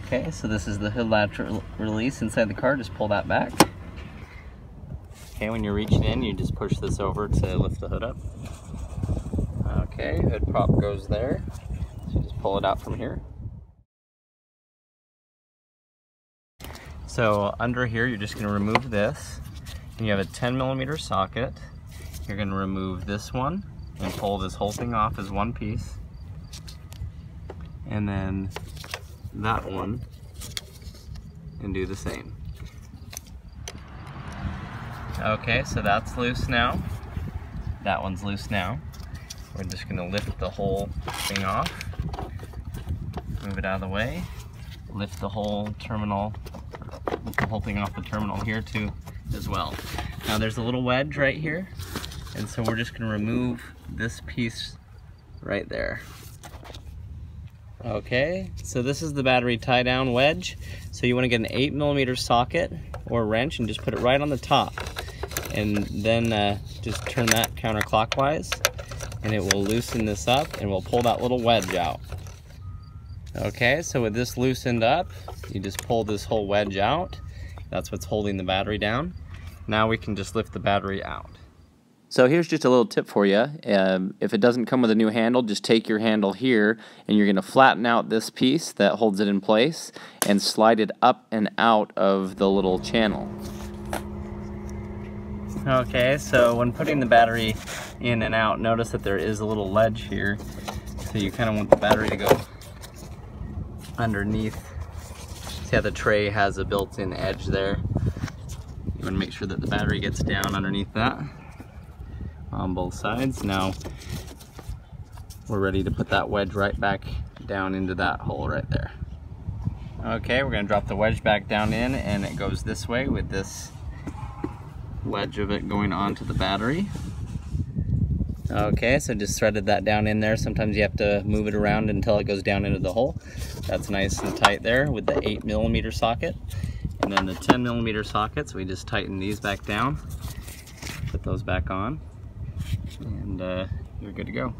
Okay, so this is the hood latch release inside the car. Just pull that back. Okay, when you're reaching in, you just push this over to lift the hood up. Okay, hood prop goes there. So you just pull it out from here. So under here, you're just going to remove this. And you have a 10mm socket. You're going to remove this one and pull this whole thing off as one piece. And then that one, and do the same. Okay, so that's loose now. That one's loose now. We're just going to lift the whole thing off, move it out of the way, lift the whole terminal, lift the whole thing off the terminal here too as well. Now there's a little wedge right here, and so we're just going to remove this piece right there. Okay, so this is the battery tie down wedge. So you want to get an 8mm socket or wrench and just put it right on the top, and then just turn that counterclockwise, and it will loosen this up and we'll pull that little wedge out. Okay, so with this loosened up, you just pull this whole wedge out. That's what's holding the battery down. Now we can just lift the battery out. So here's just a little tip for you. If it doesn't come with a new handle, just take your handle here and you're going to flatten out this piece that holds it in place and slide it up and out of the little channel. Okay, so when putting the battery in and out, notice that there is a little ledge here. So you kind of want the battery to go underneath. See how the tray has a built-in edge there? You want to make sure that the battery gets down underneath that on both sides. Now we're ready to put that wedge right back down into that hole right there. Okay, we're going to drop the wedge back down in, and it goes this way with this wedge of it going onto the battery. Okay, so just threaded that down in there. Sometimes you have to move it around until it goes down into the hole. That's nice and tight there with the 8mm socket. And then the 10mm sockets, we just tighten these back down, put those back on, and you're good to go.